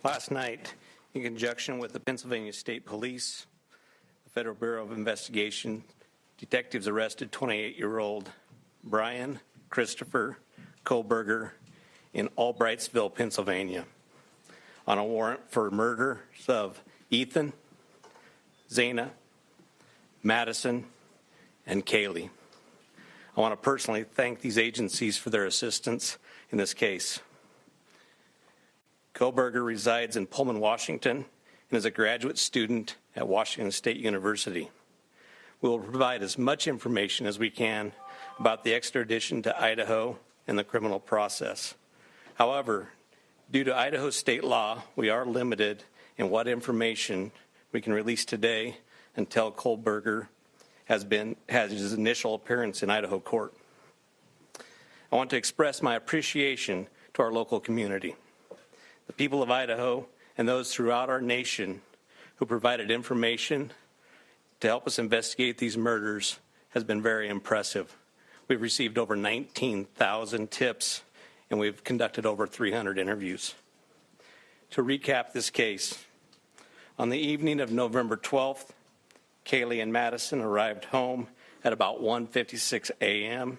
Last night, in conjunction with the Pennsylvania State Police, the Federal Bureau of Investigation, detectives arrested 28-year-old Bryan Christopher Kohberger in Albrightsville, Pennsylvania, on a warrant for murders of Ethan, Xana, Madison, and Kaylee. I want to personally thank these agencies for their assistance in this case. Kohberger resides in Pullman, Washington, and is a graduate student at Washington State University. We will provide as much information as we can about the extradition to Idaho and the criminal process. However, due to Idaho state law, we are limited in what information we can release today until Kohberger has his initial appearance in Idaho court. I want to express my appreciation to our local community. The people of Idaho and those throughout our nation who provided information to help us investigate these murders has been very impressive. We've received over 19,000 tips, and we've conducted over 300 interviews. To recap this case, on the evening of November 12th, Kaylee and Madison arrived home at about 1:56 a.m.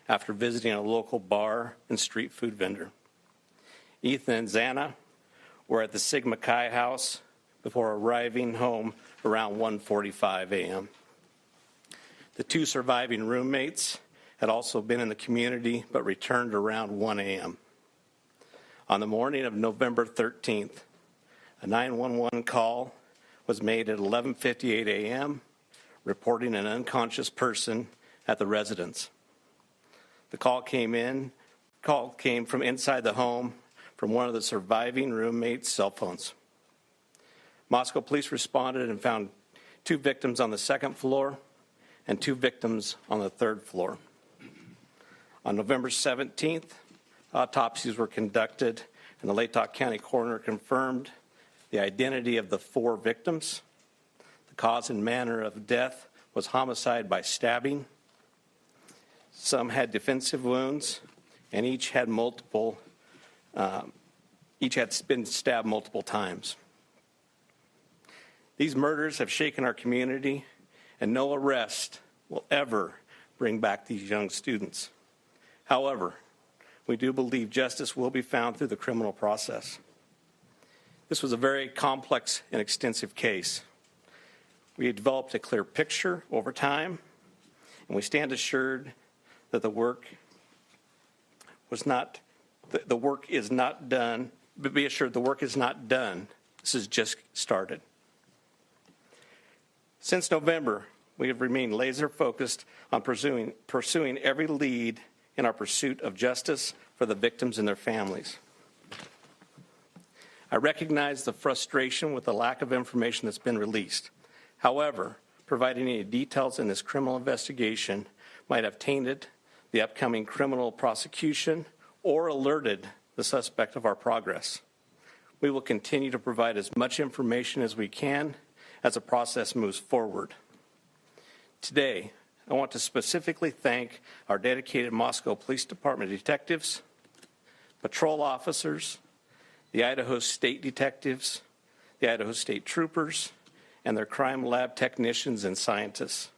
after visiting a local bar and street food vendor. Ethan and Xana were at the Sigma Chi house before arriving home around 1:45 a.m. The two surviving roommates had also been in the community but returned around 1 a.m. On the morning of November 13th, a 911 call was made at 11:58 a.m. reporting an unconscious person at the residence. The call came from inside the home from one of the surviving roommates' cell phones. Moscow police responded and found 2 victims on the 2nd floor and 2 victims on the 3rd floor. On November 17th, autopsies were conducted, and the Latah County coroner confirmed the identity of the 4 victims. The cause and manner of death was homicide by stabbing. Some had defensive wounds, and each had been stabbed multiple times. These murders have shaken our community, and no arrest will ever bring back these young students. However, we do believe justice will be found through the criminal process. This was a very complex and extensive case. We had developed a clear picture over time, and we stand assured that the work is not done, but be assured the work is not done. This has just started. Since November, we have remained laser-focused on pursuing every lead in our pursuit of justice for the victims and their families. I recognize the frustration with the lack of information that's been released. However, providing any details in this criminal investigation might have tainted the upcoming criminal prosecution or alerted the suspect of our progress. We will continue to provide as much information as we can as the process moves forward. Today, I want to specifically thank our dedicated Moscow Police Department detectives, patrol officers, the Idaho State detectives, the Idaho State troopers, and their crime lab technicians and scientists,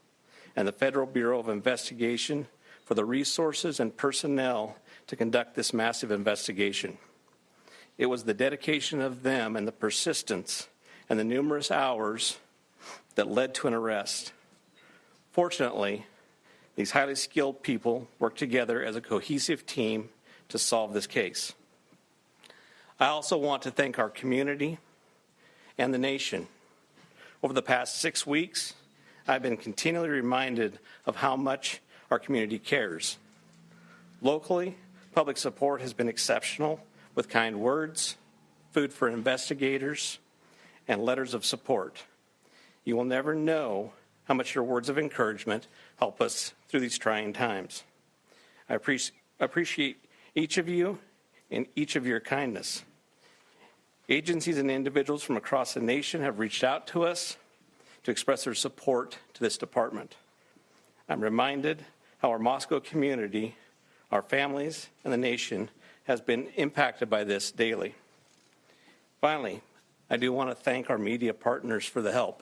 and the Federal Bureau of Investigation for the resources and personnel to conduct this massive investigation. It was the dedication of them and the persistence and the numerous hours that led to an arrest. Fortunately, these highly skilled people worked together as a cohesive team to solve this case. I also want to thank our community and the nation. Over the past 6 weeks, I've been continually reminded of how much our community cares. Locally, public support has been exceptional with kind words, food for investigators, and letters of support. You will never know how much your words of encouragement help us through these trying times. I appreciate each of you and each of your kindness. Agencies and individuals from across the nation have reached out to us to express their support to this department. I'm reminded how our Moscow community, our families, and the nation has been impacted by this daily. Finally, I do want to thank our media partners for the help.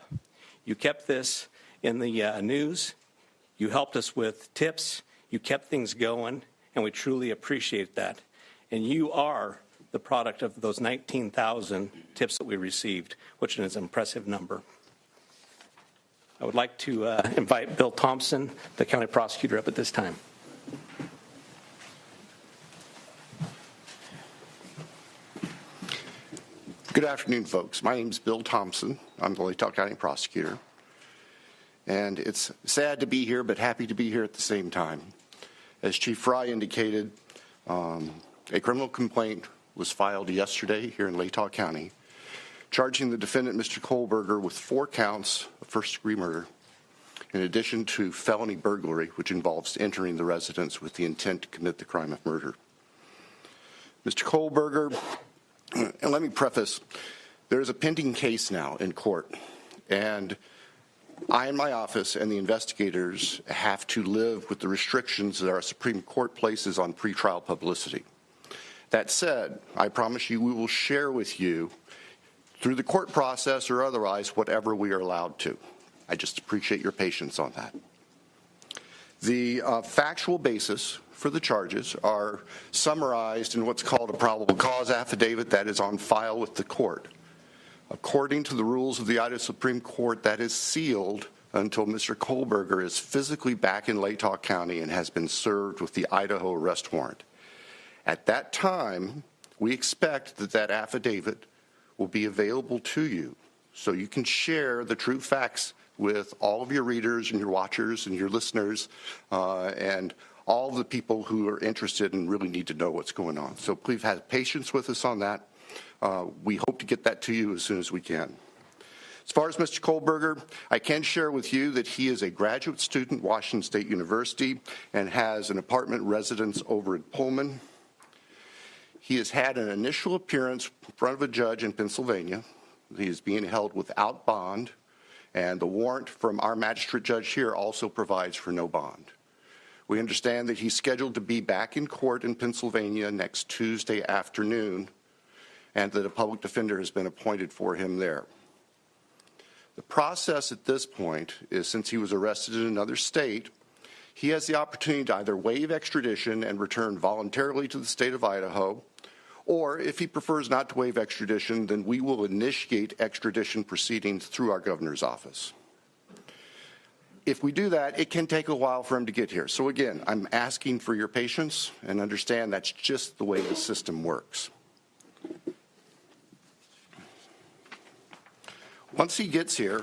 You kept this in the news, you helped us with tips, you kept things going, and we truly appreciate that. And you are the product of those 19,000 tips that we received, which is an impressive number. I would like to invite Bill Thompson, the county prosecutor, up at this time. Good afternoon, folks. My name is Bill Thompson. I'm the Latah County prosecutor. And it's sad to be here, but happy to be here at the same time. As Chief Fry indicated, a criminal complaint was filed yesterday here in Latah County, charging the defendant, Mr. Kohberger, with 4 counts of first-degree murder, in addition to felony burglary, which involves entering the residence with the intent to commit the crime of murder. Mr. Kohberger, and let me preface, there's a pending case now in court, and I and my office and the investigators have to live with the restrictions that our Supreme Court places on pretrial publicity. That said, I promise you we will share with you, through the court process or otherwise, whatever we are allowed to. I just appreciate your patience on that. The factual basis for the charges are summarized in what's called a probable cause affidavit that is on file with the court. According to the rules of the Idaho Supreme Court, that is sealed until Mr. Kohberger is physically back in Latah County and has been served with the Idaho arrest warrant. At that time, we expect that that affidavit will be available to you so you can share the true facts with all of your readers and your watchers and your listeners and all of the people who are interested and really need to know what's going on. So please have patience with us on that. We hope to get that to you as soon as we can. As far as Mr. Kohberger, I can share with you that he is a graduate student at Washington State University and has an apartment residence over at Pullman. He has had an initial appearance in front of a judge in Pennsylvania. He is being held without bond, and the warrant from our magistrate judge here also provides for no bond. We understand that he's scheduled to be back in court in Pennsylvania next Tuesday afternoon, and that a public defender has been appointed for him there. The process at this point is, since he was arrested in another state, he has the opportunity to either waive extradition and return voluntarily to the state of Idaho, or if he prefers not to waive extradition, then we will initiate extradition proceedings through our governor's office. If we do that, it can take a while for him to get here. So again, I'm asking for your patience and understand that's just the way the system works. Once he gets here,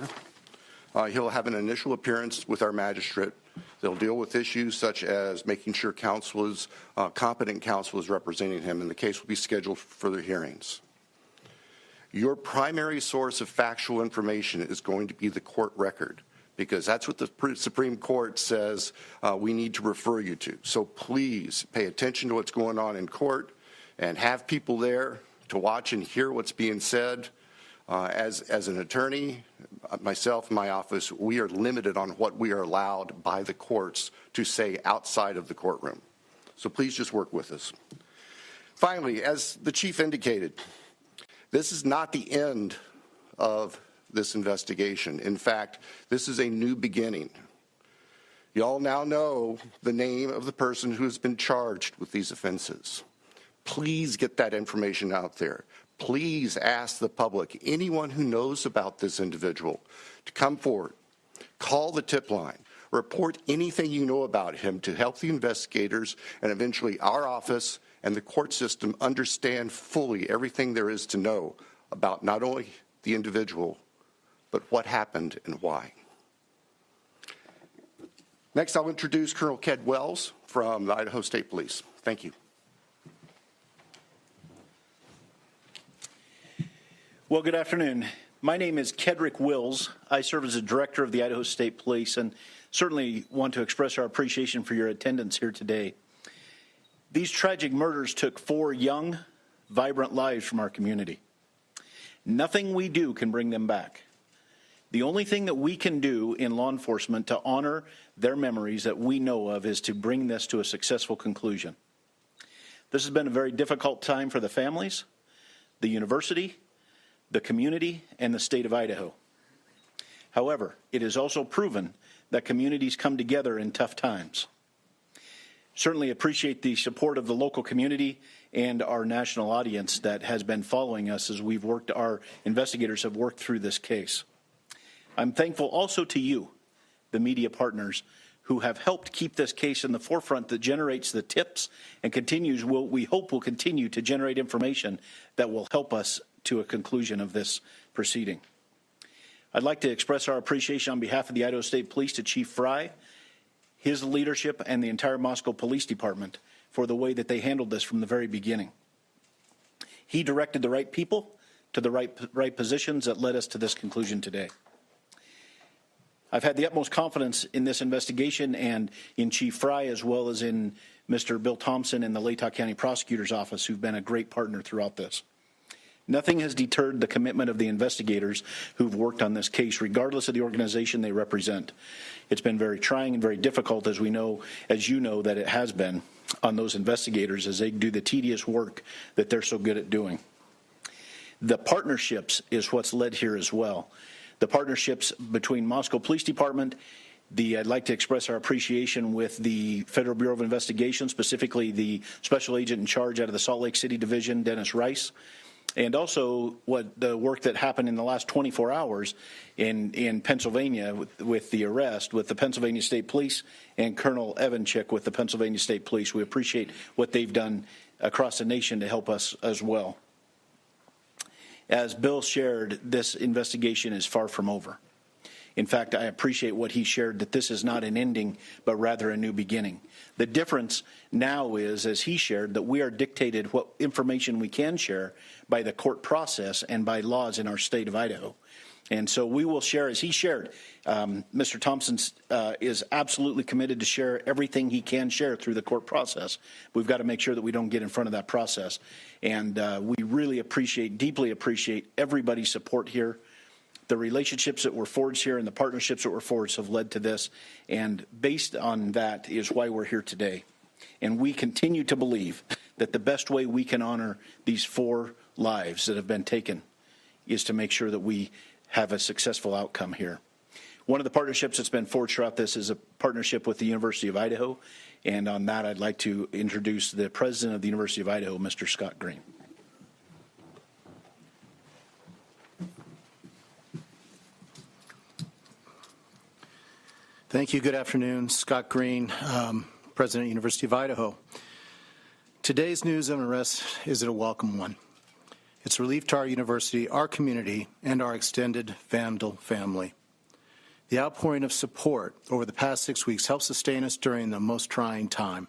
he'll have an initial appearance with our magistrate. They'll deal with issues such as making sure competent counsel is representing him, and the case will be scheduled for further hearings. Your primary source of factual information is going to be the court record, because that's what the Supreme Court says we need to refer you to. So please pay attention to what's going on in court and have people there to watch and hear what's being said. As an attorney, myself and my office, we are limited on what we are allowed by the courts to say outside of the courtroom. So please just work with us. Finally, as the chief indicated, this is not the end of this investigation. In fact, this is a new beginning. You all now know the name of the person who has been charged with these offenses. Please get that information out there. Please ask the public, anyone who knows about this individual, to come forward, call the tip line, report anything you know about him to help the investigators and eventually our office and the court system understand fully everything there is to know about not only the individual, but what happened and why. Next, I'll introduce Colonel Ked Wells from the Idaho State Police. Thank you. Well, good afternoon. My name is Kedrick Wills. I serve as the director of the Idaho State Police and certainly want to express our appreciation for your attendance here today. These tragic murders took 4 young, vibrant lives from our community. Nothing we do can bring them back. The only thing that we can do in law enforcement to honor their memories that we know of is to bring this to a successful conclusion. This has been a very difficult time for the families, the university, the community, and the state of Idaho. However, it is also proven that communities come together in tough times. Certainly appreciate the support of the local community and our national audience that has been following us as our investigators have worked through this case. I'm thankful also to you, the media partners, who have helped keep this case in the forefront that generates the tips and we hope will continue to generate information that will help us to a conclusion of this proceeding. I'd like to express our appreciation on behalf of the Idaho State Police to Chief Fry, his leadership, and the entire Moscow Police Department for the way that they handled this from the very beginning. He directed the right people to the right positions that led us to this conclusion today. I've had the utmost confidence in this investigation and in Chief Fry, as well as in Mr. Bill Thompson and the Latah County Prosecutor's Office, who've been a great partner throughout this. Nothing has deterred the commitment of the investigators who've worked on this case, regardless of the organization they represent. It's been very trying and very difficult, as you know, that it has been on those investigators as they do the tedious work that they're so good at doing. The partnerships is what's led here as well. The partnerships between Moscow Police Department, I'd like to express our appreciation with the Federal Bureau of Investigation, specifically the special agent in charge out of the Salt Lake City Division, Dennis Rice, and also the work that happened in the last 24 hours in Pennsylvania with the arrest with the Pennsylvania State Police and Colonel Evanchik with the Pennsylvania State Police. We appreciate what they've done across the nation to help us as well. As Bill shared, this investigation is far from over. In fact, I appreciate what he shared, that this is not an ending, but rather a new beginning. The difference now is, as he shared, that we are dictated what information we can share by the court process and by laws in our state of Idaho. And so we will share, as he shared. Mr. Thompson is absolutely committed to share everything he can share through the court process. We've got to make sure that we don't get in front of that process. And we really deeply appreciate everybody's support here. The relationships that were forged here and the partnerships that were forged have led to this. And based on that is why we're here today. And we continue to believe that the best way we can honor these 4 lives that have been taken is to make sure that we have a successful outcome here. One of the partnerships that's been forged throughout this is a partnership with the University of Idaho. And on that, I'd like to introduce the president of the University of Idaho, Mr. Scott Green. Thank you. Good afternoon. Scott Green, President of the University of Idaho. Today's news of arrest is a welcome one. It's relief to our university, our community, and our extended Vandal family. The outpouring of support over the past 6 weeks helped sustain us during the most trying time.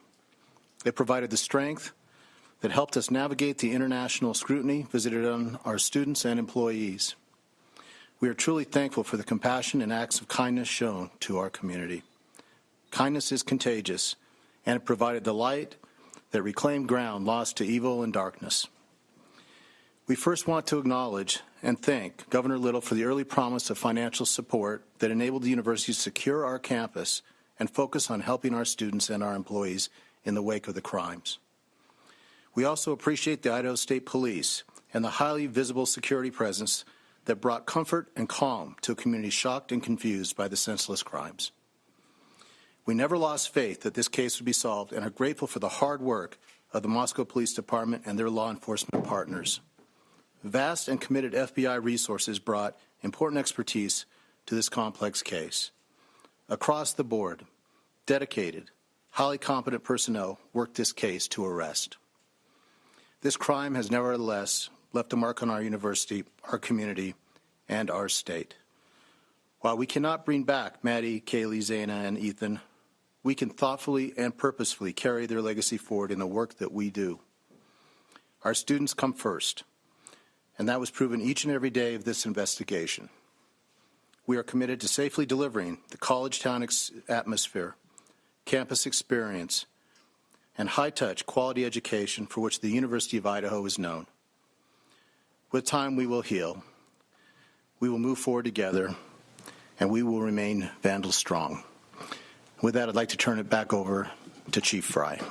It provided the strength that helped us navigate the international scrutiny visited on our students and employees. We are truly thankful for the compassion and acts of kindness shown to our community. Kindness is contagious, and it provided the light that reclaimed ground lost to evil and darkness. We first want to acknowledge and thank Governor Little for the early promise of financial support that enabled the university to secure our campus and focus on helping our students and our employees in the wake of the crimes. We also appreciate the Idaho State Police and the highly visible security presence that brought comfort and calm to a community shocked and confused by the senseless crimes. We never lost faith that this case would be solved and are grateful for the hard work of the Moscow Police Department and their law enforcement partners. Vast and committed FBI resources brought important expertise to this complex case. Across the board, dedicated, highly competent personnel worked this case to arrest. This crime has nevertheless left a mark on our university, our community, and our state. While we cannot bring back Maddie, Kaylee, Xana, and Ethan, we can thoughtfully and purposefully carry their legacy forward in the work that we do. Our students come first, and that was proven each and every day of this investigation. We are committed to safely delivering the college town atmosphere, campus experience, and high-touch quality education for which the University of Idaho is known. With time, we will heal. We will move forward together, and we will remain Vandal strong. With that, I'd like to turn it back over to Chief Fry.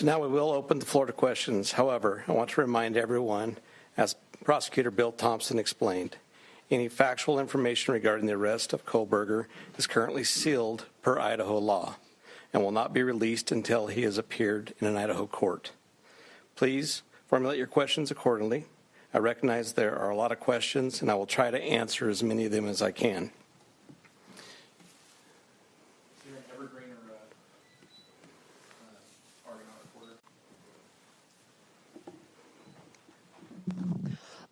So now we will open the floor to questions. However, I want to remind everyone, as Prosecutor Bill Thompson explained, any factual information regarding the arrest of Kohberger is currently sealed per Idaho law and will not be released until he has appeared in an Idaho court. Please formulate your questions accordingly. I recognize there are a lot of questions, and I will try to answer as many of them as I can.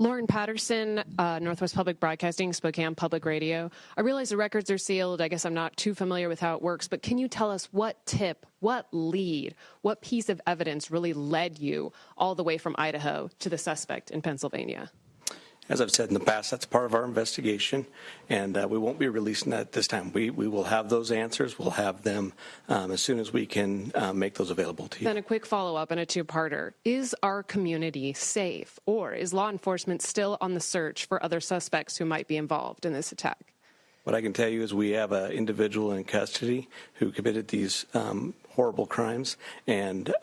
Lauren Patterson, Northwest Public Broadcasting, Spokane Public Radio. I realize the records are sealed. I guess I'm not too familiar with how it works, but can you tell us what tip, what lead, what piece of evidence really led you all the way from Idaho to the suspect in Pennsylvania? As I've said in the past, that's part of our investigation, and we won't be releasing that this time. We will have those answers. We'll have them as soon as we can make those available to you. Then a quick follow-up and a two-parter. Is our community safe, or is law enforcement still on the search for other suspects who might be involved in this attack? What I can tell you is we have an individual in custody who committed these horrible crimes, and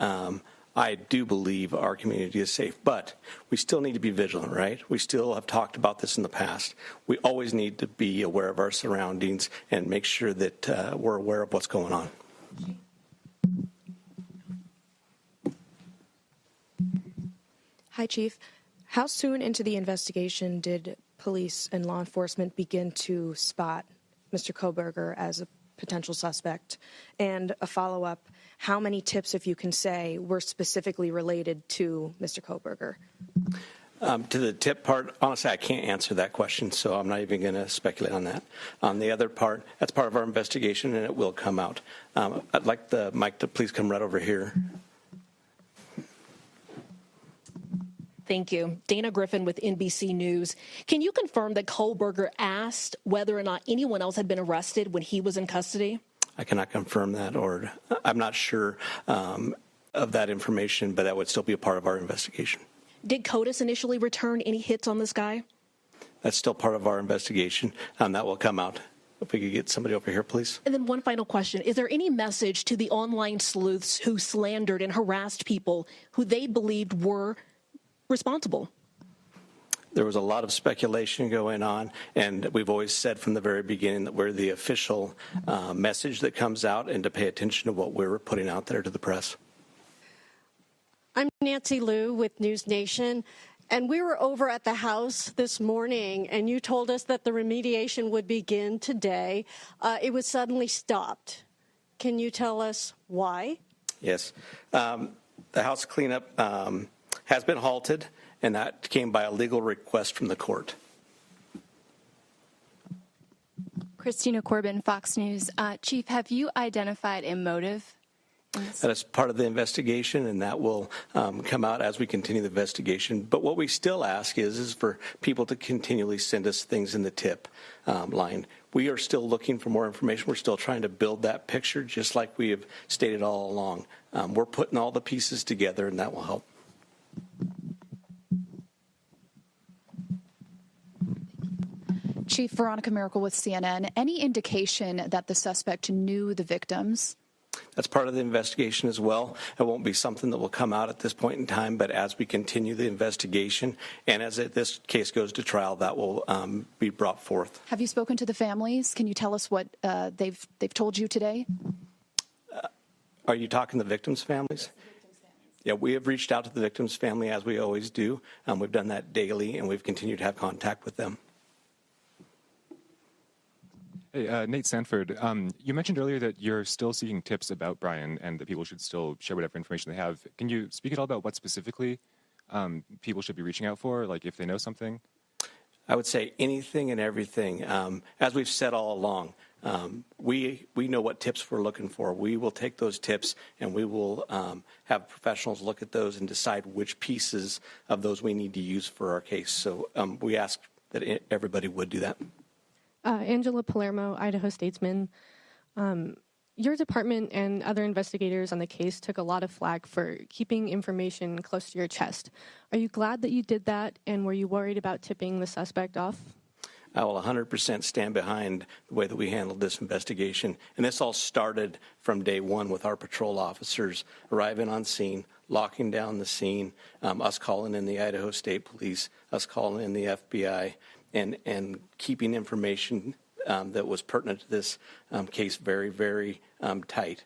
I do believe our community is safe, but we still need to be vigilant, right? We still have talked about this in the past. We always need to be aware of our surroundings and make sure that we're aware of what's going on. Hi, Chief. How soon into the investigation did police and law enforcement begin to spot Mr. Kohberger as a potential suspect? And a follow-up, how many tips, if you can say, were specifically related to Mr. Kohberger? To the tip part, honestly, I can't answer that question, so I'm not even going to speculate on that. On the other part, that's part of our investigation, and it will come out. I'd like the mic to please come right over here. Thank you. Dana Griffin with NBC News. Can you confirm that Kohberger asked whether or not anyone else had been arrested when he was in custody? I cannot confirm that, or I'm not sure of that information, but that would still be a part of our investigation. Did CODIS initially return any hits on this guy? That's still part of our investigation, and that will come out. If we could get somebody over here, please. And then one final question. Is there any message to the online sleuths who slandered and harassed people who they believed were responsible? There was a lot of speculation going on, and we've always said from the very beginning that we're the official message that comes out, and to pay attention to what we're putting out there to the press. I'm Nancy Liu with News Nation, and we were over at the house this morning, and you told us that the remediation would begin today. It was suddenly stopped. Can you tell us why? Yes. The house cleanup has been halted, and that came by a legal request from the court. Christina Corbin, Fox News. Chief, have you identified a motive? That is part of the investigation, and that will come out as we continue the investigation. But what we still ask is for people to continually send us things in the tip line. We are still looking for more information. We're still trying to build that picture, just like we have stated all along. We're putting all the pieces together, and that will help. Chief, Veronica Miracle with CNN. Any indication that the suspect knew the victims? That's part of the investigation as well. It won't be something that will come out at this point in time, but as we continue the investigation and as this case goes to trial, that will be brought forth. Have you spoken to the families? Can you tell us what they've told you today? Are you talking the victims' families? Yeah, we have reached out to the victims' family as we always do. We've done that daily, and we've continued to have contact with them. Hey, Nate Sanford, you mentioned earlier that you're still seeking tips about Bryan and that people should still share whatever information they have. Can you speak at all about what specifically people should be reaching out for, like if they know something? I would say anything and everything. As we've said all along, we know what tips we're looking for. We will take those tips and we will have professionals look at those and decide which pieces of those we need to use for our case. So we ask that everybody would do that. Angela Palermo, Idaho Statesman. Your department and other investigators on the case took a lot of flack for keeping information close to your chest. Are you glad that you did that, and were you worried about tipping the suspect off? I will 100% stand behind the way that we handled this investigation. And this all started from day one with our patrol officers arriving on scene, locking down the scene, us calling in the Idaho State Police, us calling in the FBI, and keeping information that was pertinent to this case very, very tight.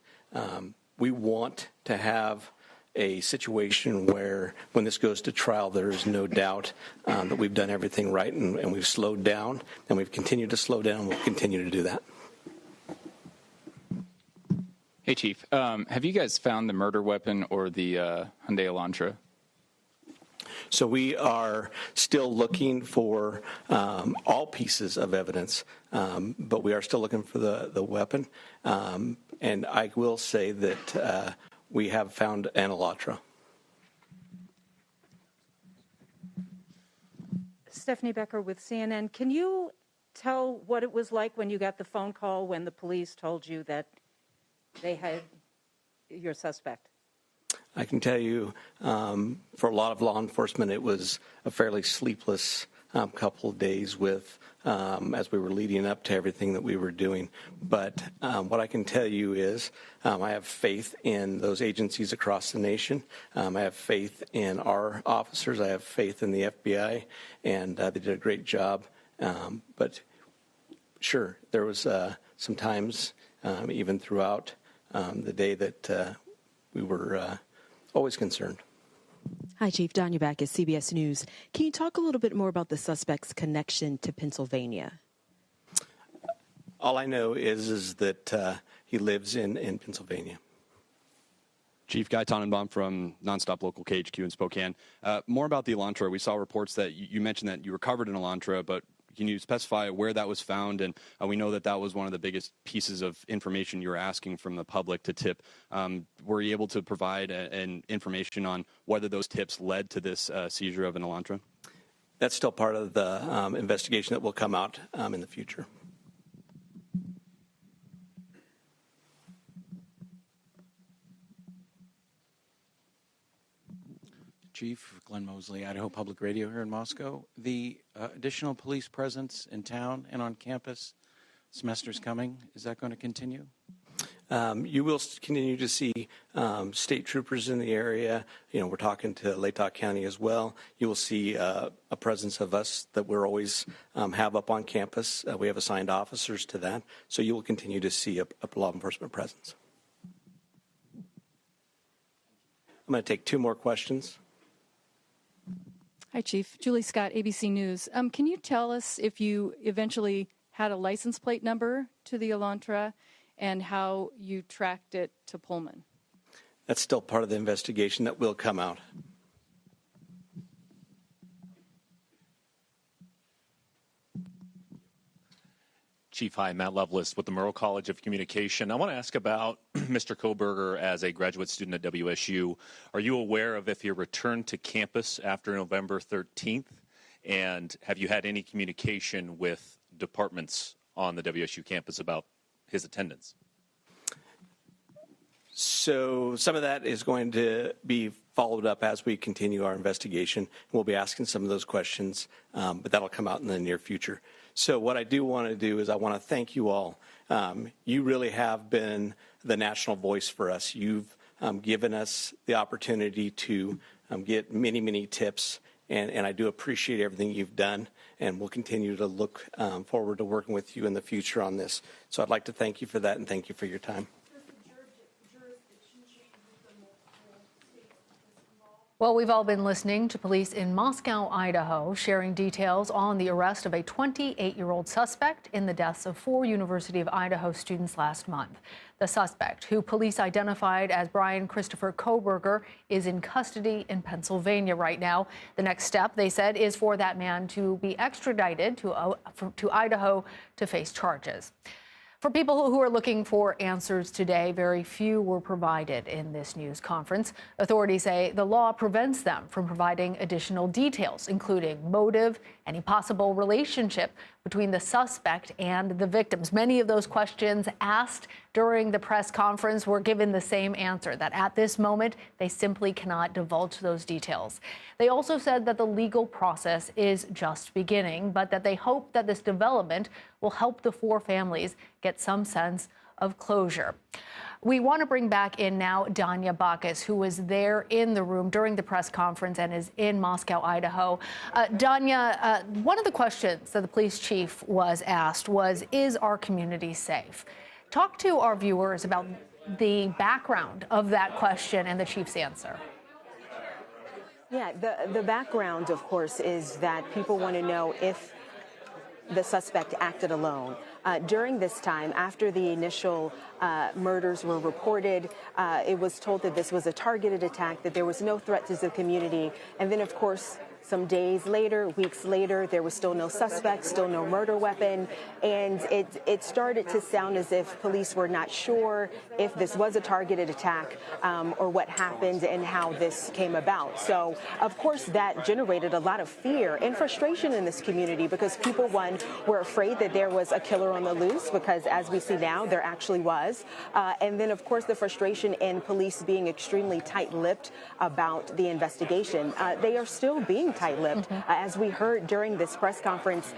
We want to have a situation where when this goes to trial, there is no doubt that we've done everything right and we've slowed down and we've continued to slow down and we'll continue to do that. Hey, Chief. Have you guys found the murder weapon or the Hyundai Elantra? So we are still looking for all pieces of evidence, but we are still looking for the weapon. And I will say that we have found an Elantra. Stephanie Becker with CNN. Can you tell what it was like when you got the phone call when the police told you that they had your suspect? I can tell you, for a lot of law enforcement, it was a fairly sleepless couple of days with as we were leading up to everything that we were doing. But what I can tell you is I have faith in those agencies across the nation. I have faith in our officers. I have faith in the FBI, and they did a great job. But sure, there was some times, even throughout the day, that we were always concerned. Hi, Chief. Donya Back at CBS News. Can you talk a little bit more about the suspect's connection to Pennsylvania? All I know is that he lives in Pennsylvania. Chief Guy Tannenbaum from Nonstop Local KHQ in Spokane. More about the Elantra. We saw reports that you mentioned that you recovered an Elantra, but can you specify where that was found? And we know that that was one of the biggest pieces of information you were asking from the public to tip. Were you able to provide an information on whether those tips led to this seizure of an Elantra? That's still part of the investigation that will come out in the future. Chief Glenn Mosley, Idaho Public Radio here in Moscow. The additional police presence in town and on campus, semester's coming. Is that going to continue? You will continue to see state troopers in the area. You know, we're talking to Latah County as well. You will see a presence of us that we're always have up on campus. We have assigned officers to that. So you will continue to see a law enforcement presence. I'm going to take two more questions. Hi, Chief. Julie Scott, ABC News. Can you tell us if you eventually had a license plate number to the Elantra and how you tracked it to Pullman? That's still part of the investigation that will come out. Chief, hi, Matt Lovelace with the Murrow College of Communication. I want to ask about Mr. Kohberger as a graduate student at WSU. Are you aware of if he returned to campus after November 13th? And have you had any communication with departments on the WSU campus about his attendance? So some of that is going to be followed up as we continue our investigation. We'll be asking some of those questions, but that'll come out in the near future. So what I do want to do is I want to thank you all. You really have been the national voice for us. You've given us the opportunity to get many, many tips, and I do appreciate everything you've done, and we'll continue to look forward to working with you in the future on this. So I'd like to thank you for that and thank you for your time. Well, we've all been listening to police in Moscow, Idaho, sharing details on the arrest of a 28-year-old suspect in the deaths of 4 University of Idaho students last month. The suspect, who police identified as Bryan Christopher Kohberger, is in custody in Pennsylvania right now. The next step, they said, is for that man to be extradited to Idaho to face charges. For people who are looking for answers today, very few were provided in this news conference. Authorities say the law prevents them from providing additional details, including motive, any possible relationship between the suspect and the victims. Many of those questions asked during the press conference were given the same answer, that at this moment, they simply cannot divulge those details. They also said that the legal process is just beginning, but that they hope that this development will help the four families get some sense of closure. We want to bring back in now Danya Bacchus, who was there in the room during the press conference and is in Moscow, Idaho. Danya, one of the questions that the police chief was asked was, is our community safe? Talk to our viewers about the background of that question and the chief's answer. Yeah, the background, of course, is that people want to know if the suspect acted alone. During this time, after the initial murders were reported, it was told that this was a targeted attack, that there was no threat to the community. And then, of course, some days later, weeks later, there was still no suspect, still no murder weapon, and it started to sound as if police were not sure if this was a targeted attack or what happened and how this came about. So, of course, that generated a lot of fear and frustration in this community because people, one, were afraid that there was a killer on the loose because, as we see now, there actually was. And then, of course, the frustration in police being extremely tight-lipped about the investigation. They are still being tight-lipped, as we heard during this press conference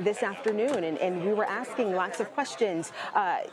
this afternoon. And we were asking lots of questions.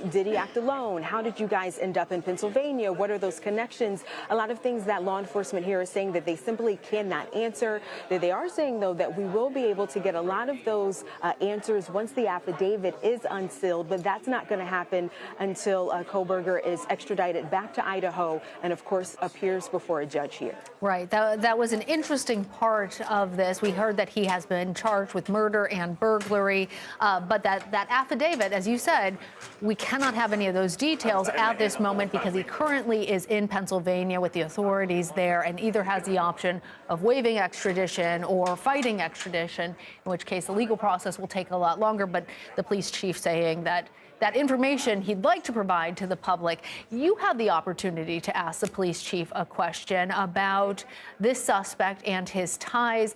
Did he act alone? How did you guys end up in Pennsylvania? What are those connections? A lot of things that law enforcement here is saying that they simply cannot answer. That they are saying, though, that we will be able to get a lot of those answers once the affidavit is unsealed. But that's not going to happen until Kohberger is extradited back to Idaho and, of course, appears before a judge here. Right. That was an interesting part of this. We heard that he has been charged with murder and burglary, but that affidavit, as you said, we cannot have any of those details at this moment because he currently is in Pennsylvania with the authorities there and either has the option of waiving extradition or fighting extradition, in which case the legal process will take a lot longer. But the police chief saying that information he'd like to provide to the public. You had the opportunity to ask the police chief a question about this suspect and his ties.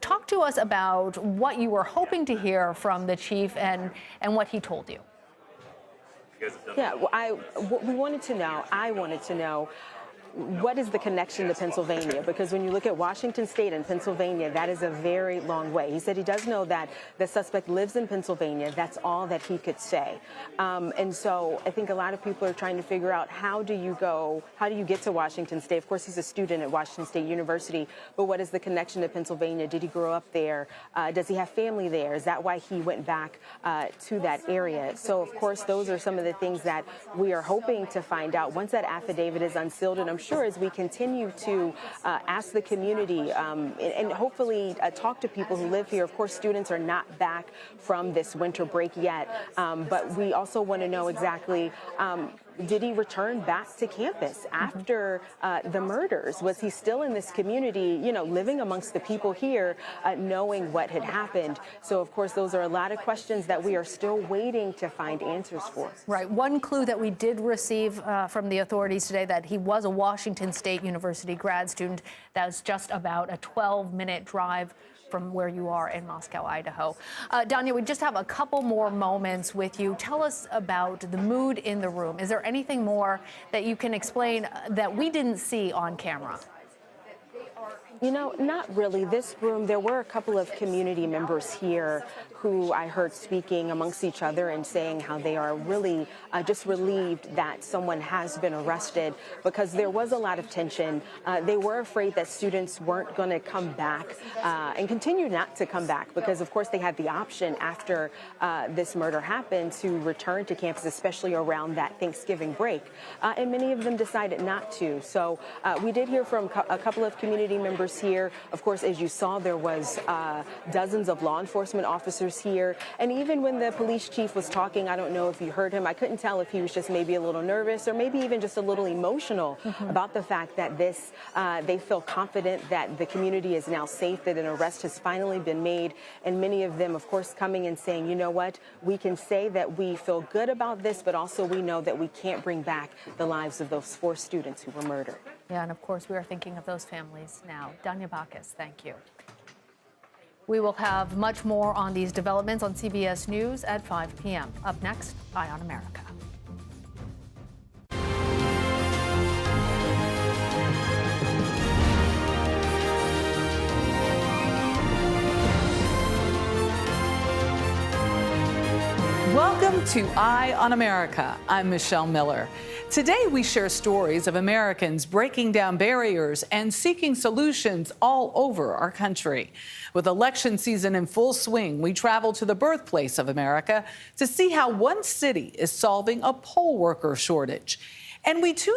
Talk to us about what you were hoping to hear from the chief and what he told you. Yeah, I wanted to know, what is the connection to Pennsylvania? Because when you look at Washington State and Pennsylvania, that is a very long way. He said he does know that the suspect lives in Pennsylvania. That's all that he could say. And so I think a lot of people are trying to figure out how do you get to Washington State? Of course, he's a student at Washington State University, but what is the connection to Pennsylvania? Did he grow up there? Does he have family there? Is that why he went back to that area? So, of course, those are some of the things that we are hoping to find out once that affidavit is unsealed. And I'm sure as we continue to ask the community and hopefully talk to people who live here. Of course, students are not back from this winter break yet, but we also want to know exactly did he return back to campus after the murders? Was he still in this community, living amongst the people here, knowing what had happened? So, of course, those are a lot of questions that we are still waiting to find answers for. Right. One clue that we did receive from the authorities today that he was a Washington State University grad student. That's just about a 12-minute drive from where you are in Moscow, Idaho. Danya, we just have a couple more moments with you. Tell us about the mood in the room. Is there anything more that you can explain that we didn't see on camera? Not really. This room, there were a couple of community members here who I heard speaking amongst each other and saying how they are really just relieved that someone has been arrested because there was a lot of tension. They were afraid that students weren't going to come back and continue not to come back because, of course, they had the option after this murder happened to return to campus, especially around that Thanksgiving break. And many of them decided not to. So we did hear from a couple of community members here. Of course, as you saw, there was dozens of law enforcement officers officers here. And even when the police chief was talking, I don't know if you heard him, I couldn't tell if he was just maybe a little nervous or maybe even just a little emotional about the fact that they feel confident that the community is now safe, that an arrest has finally been made. And many of them, of course, coming and saying, you know what, we can say that we feel good about this, but also we know that we can't bring back the lives of those 4 students who were murdered. Yeah, and of course, we are thinking of those families now. Danya Bacchus, thank you. We will have much more on these developments on CBS News at 5 p.m. Up next, Eye on America. Welcome to Eye on America. I'm Michelle Miller. Today we share stories of Americans breaking down barriers and seeking solutions all over our country. With election season in full swing, we travel to the birthplace of America to see how one city is solving a poll worker shortage. And we tune